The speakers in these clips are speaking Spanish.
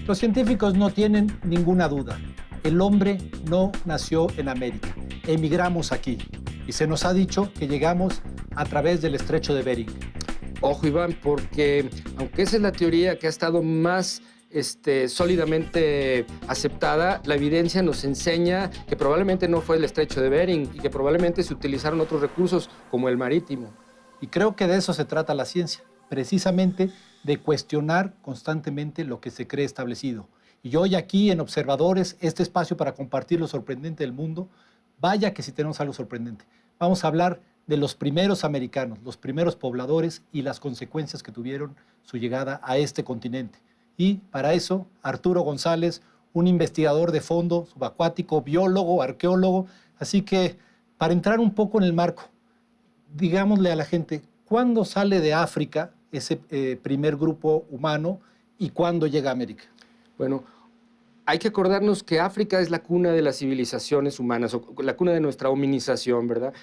Los científicos no tienen ninguna duda. El hombre no nació en América. Emigramos aquí. Y se nos ha dicho que llegamos a través del estrecho de Bering. Ojo, Iván, porque aunque esa es la teoría que ha estado más sólidamente aceptada, la evidencia nos enseña que probablemente no fue el estrecho de Bering y que probablemente se utilizaron otros recursos como el marítimo. Y creo que de eso se trata la ciencia, precisamente de cuestionar constantemente lo que se cree establecido. Y hoy aquí en Observadores, este espacio para compartir lo sorprendente del mundo, vaya que si tenemos algo sorprendente. Vamos a hablar de los primeros americanos, los primeros pobladores y las consecuencias que tuvieron su llegada a este continente. Y para eso, Arturo González, un investigador de fondo, subacuático, biólogo, arqueólogo. Así que, para entrar un poco en el marco, digámosle a la gente, ¿cuándo sale de África ese primer grupo humano y cuándo llega a América? Bueno, hay que acordarnos que África es la cuna de las civilizaciones humanas, o la cuna de nuestra hominización, ¿verdad?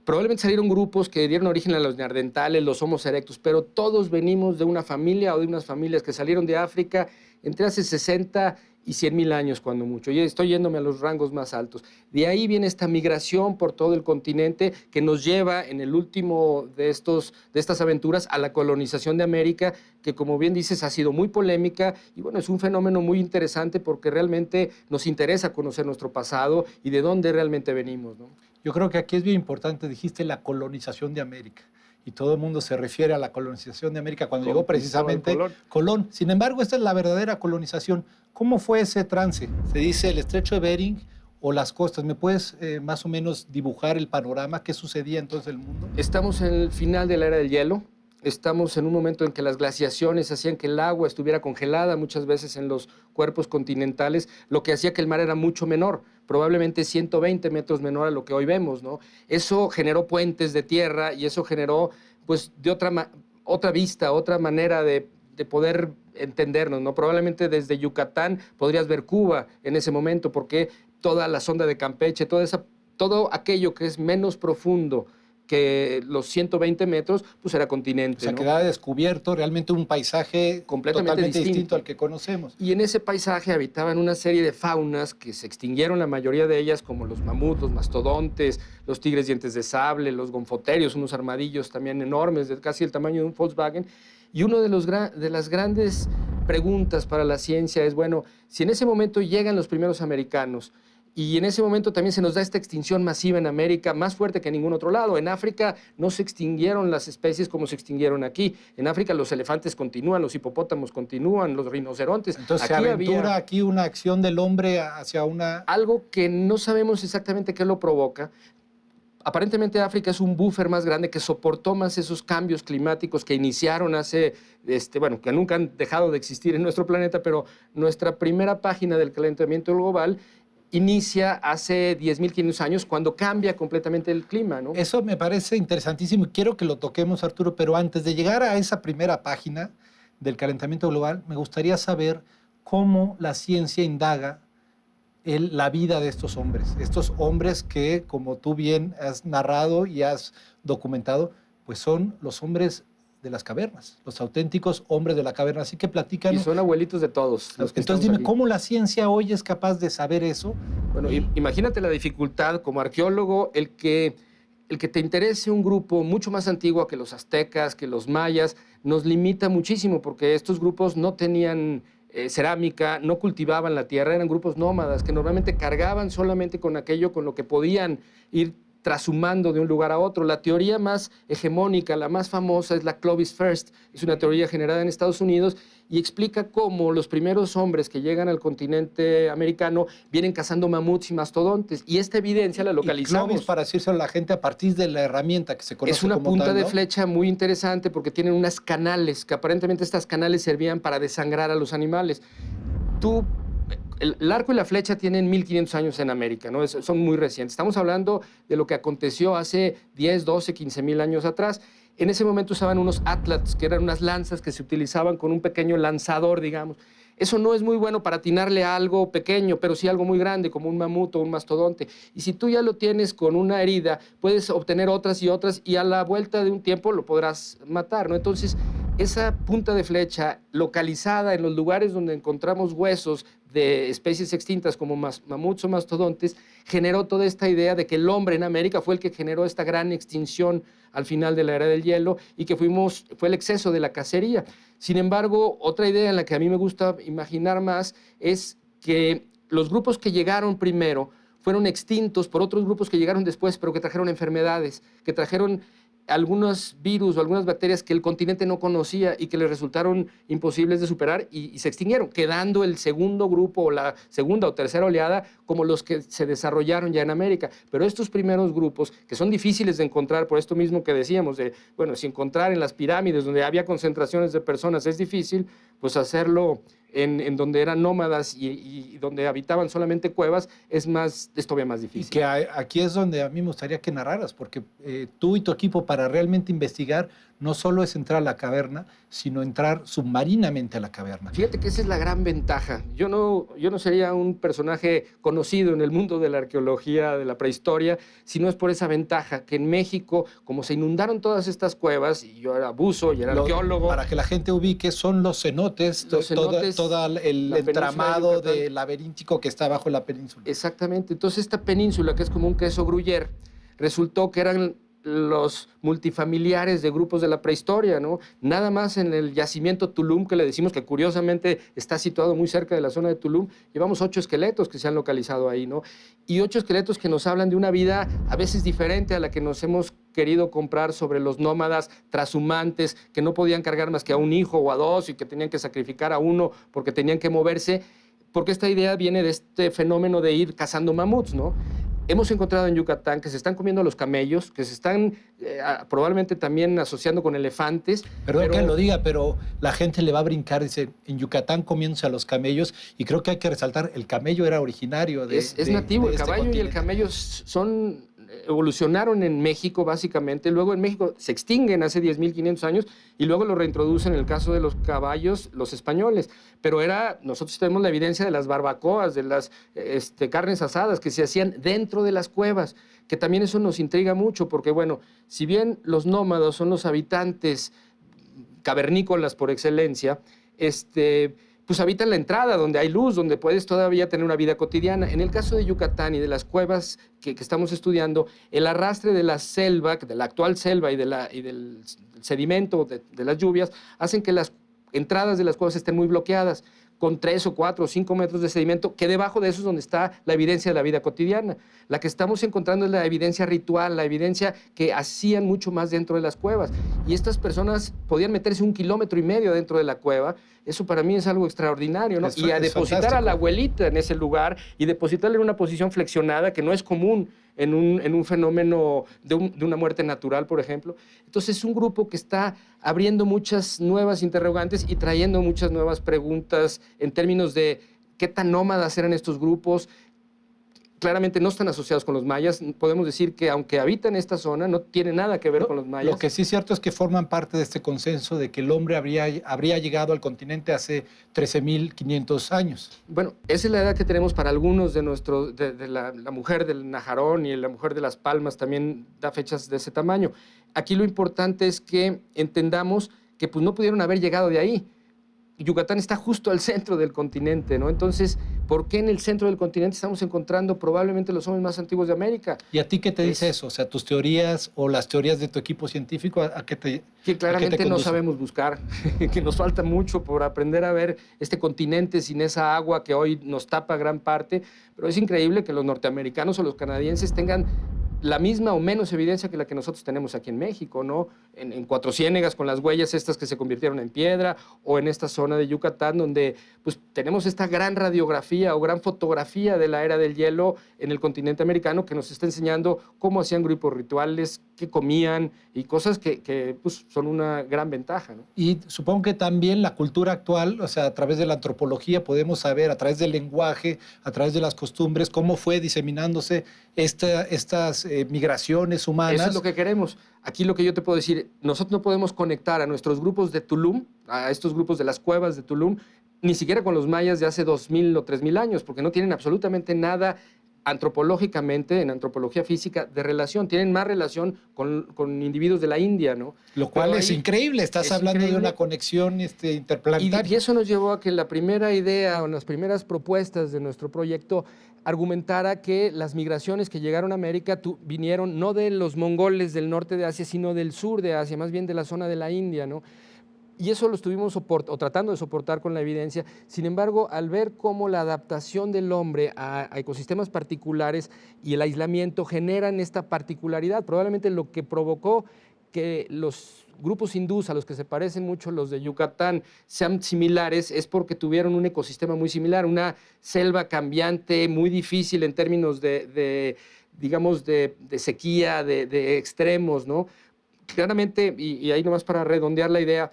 Probablemente salieron grupos que dieron origen a los neandertales, los Homo erectus, pero todos venimos de una familia o de unas familias que salieron de África entre hace 60 y 100.000 años, cuando mucho. Y estoy yéndome a los rangos más altos. De ahí viene esta migración por todo el continente que nos lleva en el último de estas aventuras a la colonización de América, que como bien dices ha sido muy polémica y bueno, es un fenómeno muy interesante porque realmente nos interesa conocer nuestro pasado y de dónde realmente venimos, ¿no? Yo creo que aquí es bien importante, dijiste la colonización de América. Y todo el mundo se refiere a la colonización de América cuando llegó precisamente Colón. Sin embargo, esta es la verdadera colonización. ¿Cómo fue ese trance? Se dice el estrecho de Bering o las costas. ¿Me puedes más o menos dibujar el panorama? ¿Qué sucedía entonces en el mundo? Estamos en el final de la era del hielo. Estamos en un momento en que las glaciaciones hacían que el agua estuviera congelada muchas veces en los cuerpos continentales, lo que hacía que el mar era mucho menor, probablemente 120 metros menor a lo que hoy vemos, ¿no? Eso generó puentes de tierra y eso generó, pues, de otra vista, otra manera de poder entendernos, ¿no? Probablemente desde Yucatán podrías ver Cuba en ese momento, porque toda la sonda de Campeche, todo aquello que es menos profundo que los 120 metros, pues era continente, O sea, ¿no? quedaba descubierto realmente un paisaje completamente totalmente distinto al que conocemos. Y en ese paisaje habitaban una serie de faunas que se extinguieron, la mayoría de ellas, como los mamuts, los mastodontes, los tigres dientes de sable, los gonfoterios, unos armadillos también enormes, de casi el tamaño de un Volkswagen. Y una de las grandes preguntas para la ciencia es, bueno, si en ese momento llegan los primeros americanos, y en ese momento también se nos da esta extinción masiva en América, más fuerte que en ningún otro lado. En África no se extinguieron las especies como se extinguieron aquí. En África los elefantes continúan, los hipopótamos continúan, los rinocerontes. Entonces se aventura aquí una acción del hombre hacia una... Algo que no sabemos exactamente qué lo provoca. Aparentemente África es un buffer más grande que soportó más esos cambios climáticos que iniciaron hace, que nunca han dejado de existir en nuestro planeta, pero nuestra primera página del calentamiento global inicia hace 10.500 años, cuando cambia completamente el clima, ¿no? Eso me parece interesantísimo y quiero que lo toquemos, Arturo, pero antes de llegar a esa primera página del calentamiento global, me gustaría saber cómo la ciencia indaga la vida de estos hombres que, como tú bien has narrado y has documentado, pues son los hombres de las cavernas, los auténticos hombres de la caverna. Así que platícanos. Y son abuelitos de todos. Entonces dime, ¿cómo la ciencia hoy es capaz de saber eso? Bueno, imagínate la dificultad como arqueólogo, el que te interese un grupo mucho más antiguo que los aztecas, que los mayas, nos limita muchísimo porque estos grupos no tenían cerámica, no cultivaban la tierra, eran grupos nómadas que normalmente cargaban solamente con aquello con lo que podían ir trashumando de un lugar a otro. La teoría más hegemónica, la más famosa, es la Clovis First. Es una teoría generada en Estados Unidos y explica cómo los primeros hombres que llegan al continente americano vienen cazando mamuts y mastodontes. Y esta evidencia la localizamos. Y Clovis, para decírselo a la gente, a partir de la herramienta que se conoce es una como punta tal, ¿no? de flecha muy interesante porque tienen unas canales, que aparentemente estas canales servían para desangrar a los animales. El arco y la flecha tienen 1.500 años en América, ¿no? Son muy recientes. Estamos hablando de lo que aconteció hace 10, 12, 15.000 años atrás. En ese momento usaban unos atlats, que eran unas lanzas que se utilizaban con un pequeño lanzador, digamos. Eso no es muy bueno para atinarle a algo pequeño, pero sí algo muy grande, como un mamut o un mastodonte. Y si tú ya lo tienes con una herida, puedes obtener otras y otras, y a la vuelta de un tiempo lo podrás matar, ¿no? Entonces, esa punta de flecha localizada en los lugares donde encontramos huesos de especies extintas como mamuts o mastodontes, generó toda esta idea de que el hombre en América fue el que generó esta gran extinción al final de la era del hielo y que fue el exceso de la cacería. Sin embargo, otra idea en la que a mí me gusta imaginar más es que los grupos que llegaron primero fueron extintos por otros grupos que llegaron después, pero que trajeron enfermedades, que trajeron algunos virus o algunas bacterias que el continente no conocía y que le resultaron imposibles de superar y se extinguieron, quedando el segundo grupo o la segunda o tercera oleada como los que se desarrollaron ya en América. Pero estos primeros grupos, que son difíciles de encontrar por esto mismo que decíamos, de, bueno, si encontrar en las pirámides donde había concentraciones de personas es difícil, pues hacerlo en donde eran nómadas y donde habitaban solamente cuevas es todavía más difícil. Y que aquí es donde a mí me gustaría que narraras, porque tú y tu equipo para realmente investigar no solo es entrar a la caverna, sino entrar submarinamente a la caverna. Fíjate que esa es la gran ventaja. Yo no sería un personaje conocido en el mundo de la arqueología, de la prehistoria, si no es por esa ventaja, que en México, como se inundaron todas estas cuevas, y yo era buzo y era arqueólogo. Para que la gente ubique, son los cenotes, todo el entramado laberíntico que está bajo la península. Exactamente. Entonces esta península, que es como un queso gruyère, resultó que eran los multifamiliares de grupos de la prehistoria, ¿no? Nada más en el yacimiento Tulum, que le decimos que curiosamente está situado muy cerca de la zona de Tulum, llevamos 8 esqueletos que se han localizado ahí, ¿no? Y 8 esqueletos que nos hablan de una vida a veces diferente a la que nos hemos querido comprar sobre los nómadas trashumantes que no podían cargar más que a un hijo o a 2 y que tenían que sacrificar a uno porque tenían que moverse, porque esta idea viene de este fenómeno de ir cazando mamuts, ¿no? Hemos encontrado en Yucatán que se están comiendo a los camellos, que se están probablemente también asociando con elefantes. Perdón que lo diga, pero la gente le va a brincar, dice, en Yucatán comiéndose a los camellos, y creo que hay que resaltar, el camello era originario de Es nativo, el caballo y el camello evolucionaron en México básicamente, luego en México se extinguen hace 10.500 años y luego lo reintroducen en el caso de los caballos, los españoles. Pero nosotros tenemos la evidencia de las barbacoas, de las carnes asadas que se hacían dentro de las cuevas, que también eso nos intriga mucho porque, bueno, si bien los nómadas son los habitantes cavernícolas por excelencia, pues habitan la entrada, donde hay luz, donde puedes todavía tener una vida cotidiana. En el caso de Yucatán y de las cuevas que estamos estudiando, el arrastre de la selva, de la actual selva y del sedimento, de las lluvias, hacen que las entradas de las cuevas estén muy bloqueadas, con 3 o 4 o 5 metros de sedimento, que debajo de eso es donde está la evidencia de la vida cotidiana. La que estamos encontrando es la evidencia ritual, la evidencia que hacían mucho más dentro de las cuevas. Y estas personas podían meterse 1,5 kilómetros dentro de la cueva. Eso para mí es algo extraordinario, ¿no? Y a depositar fantástico a la abuelita en ese lugar y depositarla en una posición flexionada, que no es común en un fenómeno de una muerte natural, por ejemplo. Entonces es un grupo que está abriendo muchas nuevas interrogantes y trayendo muchas nuevas preguntas en términos de qué tan nómadas eran estos grupos. Claramente no están asociados con los mayas. Podemos decir que aunque habitan esta zona, no tiene nada que ver con los mayas. Lo que sí es cierto es que forman parte de este consenso de que el hombre habría llegado al continente hace 13.500 años. Bueno, esa es la edad que tenemos para algunos de la mujer del Najarón y la mujer de las Palmas también da fechas de ese tamaño. Aquí lo importante es que entendamos que pues, no pudieron haber llegado de ahí. Yucatán está justo al centro del continente, ¿no? Entonces, ¿por qué en el centro del continente estamos encontrando probablemente los hombres más antiguos de América? ¿Y a ti qué te dice eso? O sea, tus teorías o las teorías de tu equipo científico, ¿a qué te Que claramente no sabemos buscar, que nos falta mucho por aprender a ver este continente sin esa agua que hoy nos tapa gran parte, pero es increíble que los norteamericanos o los canadienses tengan la misma o menos evidencia que la que nosotros tenemos aquí en México, ¿no? En Cuatro Ciénegas, con las huellas estas que se convirtieron en piedra, o en esta zona de Yucatán, donde pues, tenemos esta gran radiografía o gran fotografía de la era del hielo en el continente americano que nos está enseñando cómo hacían grupos rituales, qué comían y cosas que pues, son una gran ventaja, ¿no? Y supongo que también la cultura actual, o sea, a través de la antropología podemos saber, a través del lenguaje, a través de las costumbres, cómo fue diseminándose estas migraciones humanas. Eso es lo que queremos. Aquí lo que yo te puedo decir, nosotros no podemos conectar a nuestros grupos de Tulum, a estos grupos de las cuevas de Tulum, ni siquiera con los mayas de hace 2.000 o 3.000 años, porque no tienen absolutamente nada antropológicamente, en antropología física, de relación, tienen más relación con individuos de la India, ¿no? Lo cual es increíble, estás hablando de una conexión y interplanetaria. eso nos llevó a que la primera idea o las primeras propuestas de nuestro proyecto argumentara que las migraciones que llegaron a América vinieron no de los mongoles del norte de Asia, sino del sur de Asia, más bien de la zona de la India, ¿no? Y eso lo estuvimos tratando de soportar con la evidencia. Sin embargo, al ver cómo la adaptación del hombre a ecosistemas particulares y el aislamiento generan esta particularidad, probablemente lo que provocó que los grupos hindús a los que se parecen mucho los de Yucatán sean similares es porque tuvieron un ecosistema muy similar, una selva cambiante, muy difícil en términos digamos, de sequía, de extremos, ¿no? Claramente, y ahí nomás para redondear la idea,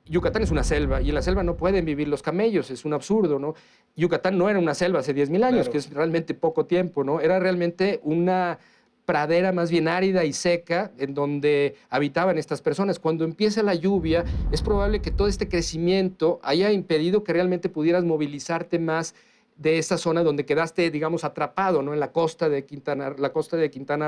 Yucatán es una selva y en la selva no pueden vivir los camellos, es un absurdo, ¿no? Yucatán no era una selva hace 10,000 años, claro, que es realmente poco tiempo, ¿no? Era realmente una pradera más bien árida y seca en donde habitaban estas personas. Cuando empieza la lluvia, es probable que todo este crecimiento haya impedido que realmente pudieras movilizarte más de esa zona donde quedaste, digamos, atrapado, ¿no? En la costa de Quintana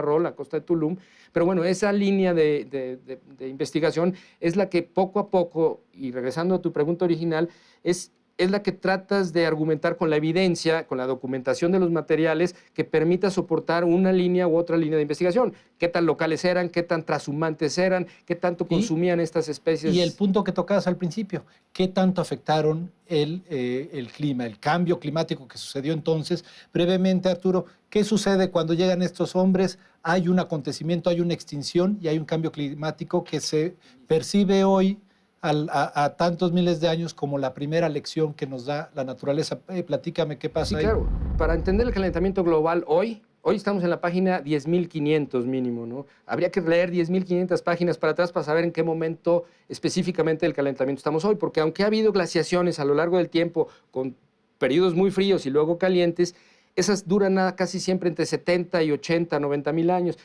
Roo, la costa de Tulum. Pero bueno, esa línea de investigación es la que poco a poco, y regresando a tu pregunta original, es la que tratas de argumentar con la evidencia, con la documentación de los materiales, que permita soportar una línea u otra línea de investigación. ¿Qué tan locales eran? ¿Qué tan transhumantes eran? ¿Qué tanto consumían estas especies? Y el punto que tocabas al principio, ¿qué tanto afectaron el clima, el cambio climático que sucedió entonces? Brevemente, Arturo, ¿qué sucede cuando llegan estos hombres? Hay un acontecimiento, hay una extinción y hay un cambio climático que se percibe hoy a tantos miles de años como la primera lección que nos da la naturaleza. Platícame qué pasa ahí. Sí, claro. Para entender el calentamiento global hoy estamos en la página 10,500 mínimo, ¿no? Habría que leer 10,500 páginas para atrás para saber en qué momento específicamente del calentamiento estamos hoy, porque aunque ha habido glaciaciones a lo largo del tiempo con periodos muy fríos y luego calientes, esas duran casi siempre entre 70 y 80, 90,000 años.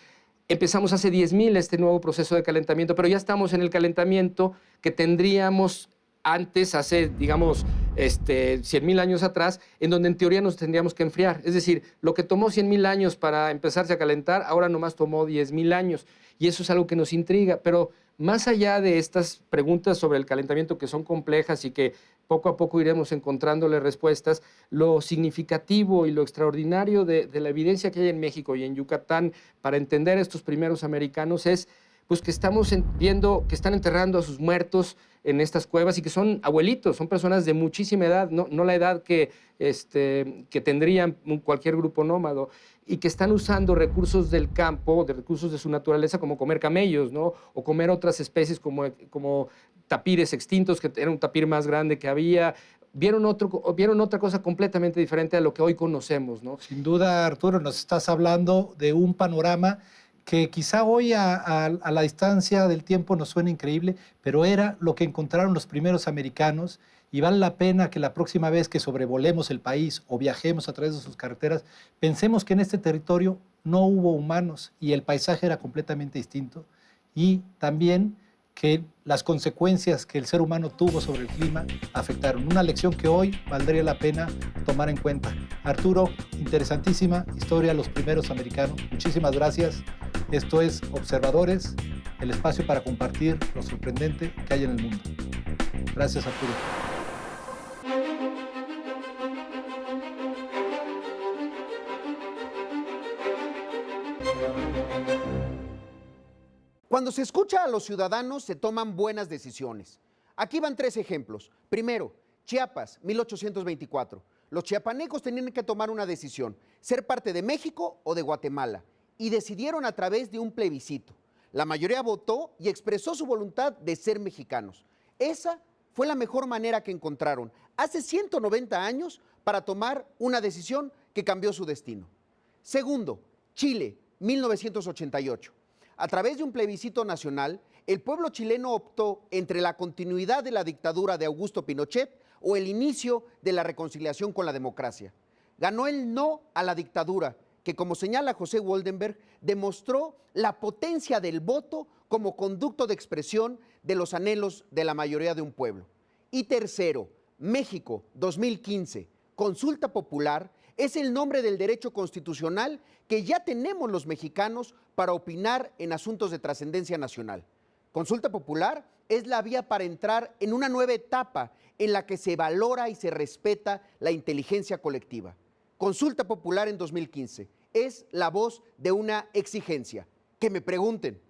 Empezamos hace 10,000 este nuevo proceso de calentamiento, pero ya estamos en el calentamiento que tendríamos antes, hace, digamos, 100,000 años atrás, en donde en teoría nos tendríamos que enfriar. Es decir, lo que tomó 100,000 años para empezarse a calentar, ahora nomás tomó 10,000 años. Y eso es algo que nos intriga. Pero más allá de estas preguntas sobre el calentamiento que son complejas y que poco a poco iremos encontrándole respuestas, lo significativo y lo extraordinario de la evidencia que hay en México y en Yucatán para entender a estos primeros americanos es pues, que estamos viendo que están enterrando a sus muertos en estas cuevas y que son abuelitos, son personas de muchísima edad, no la edad que tendrían cualquier grupo nómado, y que están usando recursos del campo, de recursos de su naturaleza, como comer camellos, ¿no? O comer otras especies como tapires extintos, que era un tapir más grande que había. Vieron otra cosa completamente diferente a lo que hoy conocemos, ¿no? Sin duda, Arturo, nos estás hablando de un panorama que quizá hoy a la distancia del tiempo nos suena increíble, pero era lo que encontraron los primeros americanos, y vale la pena que la próxima vez que sobrevolemos el país o viajemos a través de sus carreteras, pensemos que en este territorio no hubo humanos y el paisaje era completamente distinto, y también que las consecuencias que el ser humano tuvo sobre el clima afectaron. Una lección que hoy valdría la pena tomar en cuenta. Arturo, interesantísima historia de los primeros americanos. Muchísimas gracias. Esto es Observadores, el espacio para compartir lo sorprendente que hay en el mundo. Gracias, Arturo. Cuando se escucha a los ciudadanos, se toman buenas decisiones. Aquí van 3 ejemplos. Primero, Chiapas, 1824. Los chiapanecos tenían que tomar una decisión, ser parte de México o de Guatemala, y decidieron a través de un plebiscito. La mayoría votó y expresó su voluntad de ser mexicanos. Esa fue la mejor manera que encontraron hace 190 años para tomar una decisión que cambió su destino. Segundo, Chile, 1988. A través de un plebiscito nacional, el pueblo chileno optó entre la continuidad de la dictadura de Augusto Pinochet o el inicio de la reconciliación con la democracia. Ganó el no a la dictadura, que, como señala José Woldenberg, demostró la potencia del voto como conducto de expresión de los anhelos de la mayoría de un pueblo. Y tercero, México, 2015, consulta popular Es el nombre del derecho constitucional que ya tenemos los mexicanos para opinar en asuntos de trascendencia nacional. Consulta popular es la vía para entrar en una nueva etapa en la que se valora y se respeta la inteligencia colectiva. Consulta popular en 2015 es la voz de una exigencia. Que me pregunten.